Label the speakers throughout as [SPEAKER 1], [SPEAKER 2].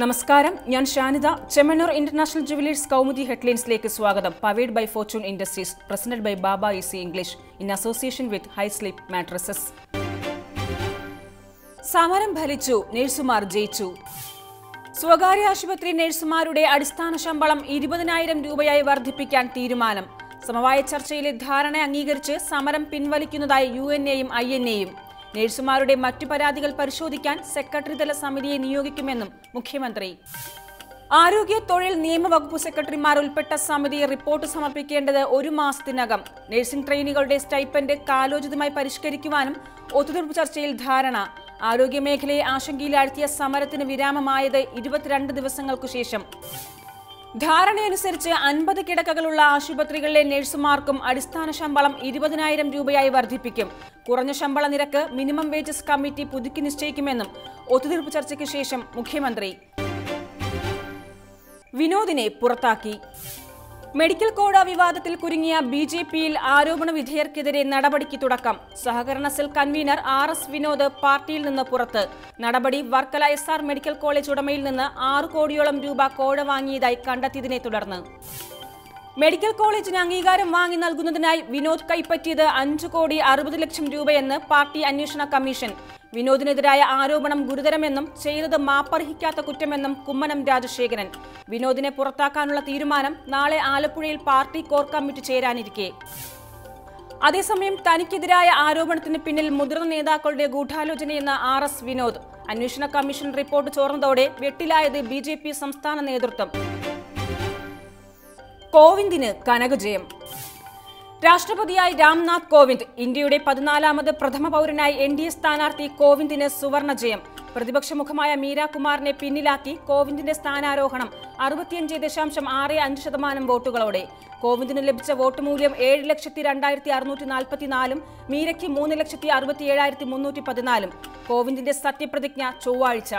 [SPEAKER 1] നമസ്കാരം, ഞാൻ Shanida. Chemmanur international jewellers Kaumudi ഹെഡ്ലൈൻസിലേക്ക് സ്വാഗതം. Powered by Fortune industries, presented by Baba easy English in association with high sleep mattresses. സമരം ഫലിച്ചു, നഴ്സുമാർ ജയിച്ചു. സ്വകാര്യ ആശുപത്രി നഴ്സുമാരുടെ അടിസ്ഥാന ശമ്പളം 20,000 രൂപയായി വർദ്ധിപ്പിക്കാൻ തീരുമാനം. സമവായ ചർച്ചയിലെ ധാരണ അംഗീകരിച്ച് സമരം പിൻവലിക്കുന്നതായി UNA-യും INA-യും. നഴ്സുമാരുടെ മറ്റു പരാതികൾ പരിശോധിക്കാൻ സെക്രട്ടറിതല സമിതിയെ നിയോഗിക്കുമെന്നും മുഖ്യമന്ത്രി. ആരോഗ്യ തൊഴിൽ നിയമവകുപ്പ് സെക്രട്ടറിമാർ ഉൾപ്പെട്ട സമിതി റിപ്പോർട്ട് സമർപ്പിക്കേണ്ടത് 1 മാസത്തിനകം. നഴ്സിംഗ് ട്രെയിനികളുടെ സ്റ്റൈപ്പൻഡ് കാലോചിതമായി പരിഷ്കരിക്കുവാനും ഒത്തുതീർപ്പ് ചർച്ചയിൽ ധാരണ. ആരോഗ്യമേഖലയെ ആശങ്കയിലാഴ്ത്തിയ സമരത്തിന് വിരാമമായത് 22 ദിവസങ്ങൾക്കു ശേഷം. ധാരണയനുസരിച്ച് 50 കിടക്കകളുള്ള ആശുപത്രികളിലെ നഴ്സുമാർക്കും അടിസ്ഥാന ശമ്പളം 20,000 രൂപയായി വർദ്ധിപ്പിക്കും. കുറഞ്ഞ ശമ്പള നിരക്ക് മിനിമം വേജസ് കമ്മിറ്റി പുതുക്കി നിശ്ചയിക്കുമെന്നും ഒത്തുതീർപ്പ് ചർച്ചയ്ക്ക് ശേഷം മുഖ്യമന്ത്രി. വിനോദിനെ പുറത്താക്കി. മെഡിക്കൽ കോഡ് വിവാദത്തിൽ കുരുങ്ങിയ BJP-യിൽ ആരോപണ വിധേയർക്കെതിരെ നടപടിക്ക് തുടക്കം. സഹകരണ സെൽ കൺവീനർ RS വിനോദ് പാർട്ടിയിൽ നിന്ന് പുറത്ത്. നടപടി വർക്കല SR മെഡിക്കൽ കോളേജ് ഉടമയിൽ നിന്ന് 6 കോടിയോളം രൂപ കോഴ വാങ്ങിയതായി കണ്ടെത്തിയതിനെ തുടർന്ന്. മെഡിക്കൽ കോളേജിന് അംഗീകാരം വാങ്ങി നൽകുന്നതിനായി വിനോദ് കൈപ്പറ്റിയത് 5,60,00,000 രൂപയെന്ന് പാർട്ടി അന്വേഷണ കമ്മീഷൻ. വിനോദിനെതിരായ ആരോപണം ഗുരുതരമെന്നും ചെയ്തത് മാപ്പർഹിക്കാത്ത കുറ്റമെന്നും കുമ്മനം രാജശേഖരൻ. വിനോദിനെ പുറത്താക്കാനുള്ള തീരുമാനം നാളെ ആലപ്പുഴയിൽ പാർട്ടി കോർ കമ്മിറ്റി ചേരാനിരിക്കെ. അതേസമയം തനിക്കെതിരായ ആരോപണത്തിന് പിന്നിൽ മുതിർന്ന നേതാക്കളുടെ ഗൂഢാലോചനയെന്ന RS വിനോദ്. അന്വേഷണ കമ്മീഷൻ റിപ്പോർട്ട് ചോർന്നതോടെ വെട്ടിലായത് BJP സംസ്ഥാന നേതൃത്വം. കോവിന്ദിന് കനകജയം. രാഷ്ട്രപതിയായി രാംനാഥ് കോവിന്ദ്. ഇന്ത്യയുടെ 14ാമത് പ്രഥമ പൗരനായി NDA സ്ഥാനാർത്ഥി കോവിന്ദിന് സുവർണ ജയം. പ്രതിപക്ഷ മുഖമായ മീര കുമാറിനെ പിന്നിലാക്കി കോവിന്ദിന്റെ സ്ഥാനാരോഹണം 65.65% വോട്ടുകളോടെ. കോവിന്ദിന് ലഭിച്ച വോട്ട് മൂല്യം 7,02,644, മീരയ്ക്ക് 3,67,314. കോവിന്ദിന്റെ സത്യപ്രതിജ്ഞ ചൊവ്വാഴ്ച.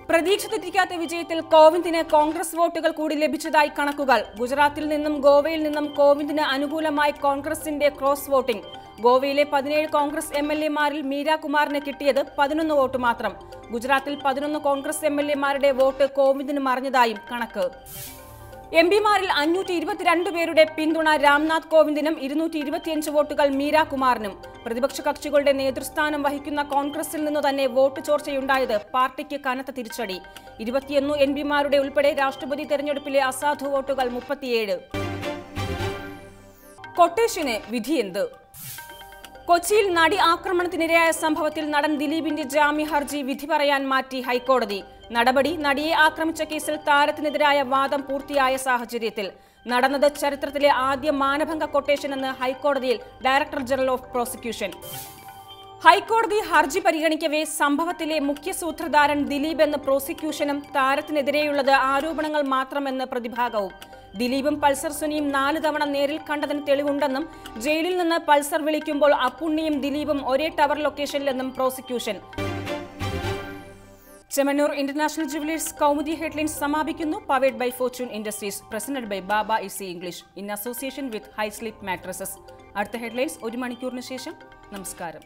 [SPEAKER 1] പ്രതീക്ഷ തെറ്റിക്കാത്ത വിജയത്തിൽ കോവിന്ദിന് കോൺഗ്രസ് വോട്ടുകൾ കൂടി ലഭിച്ചതായി കണക്കുകൾ. ഗുജറാത്തിൽ നിന്നും ഗോവയിൽ നിന്നും കോവിന്ദിന് അനുകൂലമായി കോൺഗ്രസിന്റെ ക്രോസ് വോട്ടിംഗ്. ഗോവയിലെ 17 കോൺഗ്രസ് MLA-മാരിൽ മീര കുമാറിന് കിട്ടിയത് 11 വോട്ട് മാത്രം. ഗുജറാത്തിൽ 11 കോൺഗ്രസ് MLA-മാരുടെ വോട്ട് കോവിന്ദിന് മറിഞ്ഞതായും കണക്ക്. MP-മാരിൽ 522 പേരുടെ പിന്തുണ രാംനാഥ് കോവിന്ദിനും 225 വോട്ടുകൾ മീര കുമാറിനും. പ്രതിപക്ഷ കക്ഷികളുടെ നേതൃസ്ഥാനം വഹിക്കുന്ന കോൺഗ്രസിൽ നിന്നു തന്നെ വോട്ട് ചോർച്ചയുണ്ടായത് പാർട്ടിക്ക് കനത്ത തിരിച്ചടി. 21 MP-മാരുടെ ഉൾപ്പെടെ രാഷ്ട്രപതി തെരഞ്ഞെടുപ്പിലെ അസാധു വോട്ടുകൾ 37. കൊട്ടേഷന് വിധിയെന്ത്? കൊച്ചിയിൽ നടി ആക്രമണത്തിനിരയായ സംഭവത്തിൽ നടൻ ദിലീപിന്റെ ജാമ്യ ഹർജി വിധി പറയാൻ മാറ്റി ഹൈക്കോടതി. നടപടി നടിയെ ആക്രമിച്ച കേസിൽ താരത്തിനെതിരായ വാദം പൂർത്തിയായ സാഹചര്യത്തിൽ. നടന്നത് ചരിത്രത്തിലെ ആദ്യ മാനഭംഗ കൊട്ടേഷൻ എന്ന് ഹൈക്കോടതിയിൽ ഡയറക്ടർ ജനറൽ ഓഫ് പ്രോസിക്യൂഷൻ. ഹൈക്കോടതി ഹർജി പരിഗണിക്കവേ സംഭവത്തിലെ മുഖ്യ സൂത്രധാരൻ ദിലീപ് എന്ന് പ്രോസിക്യൂഷനും താരത്തിനെതിരെയുള്ളത് ആരോപണങ്ങൾ മാത്രമെന്ന് പ്രതിഭാഗവും. ദിലീപും പൾസർ സുനിയും 4 തവണ നേരിൽ കണ്ടതിന് തെളിവുണ്ടെന്നും ജയിലിൽ നിന്ന് പൾസർ വിളിക്കുമ്പോൾ അപ്പുണ്ണിയും ദിലീപും ഒരേ ടവർ ലൊക്കേഷനിലെന്നും prosecution. Chemmanur international jewellers Kaumudi headlines സമാപിക്കുന്നു. Powered by Fortune industries, presented by Baba easy English in association with high sleep mattresses. അടുത്ത ഹെഡ്ലൈൻസ് 1 മണിക്കൂറിന് ശേഷം. നമസ്കാരം.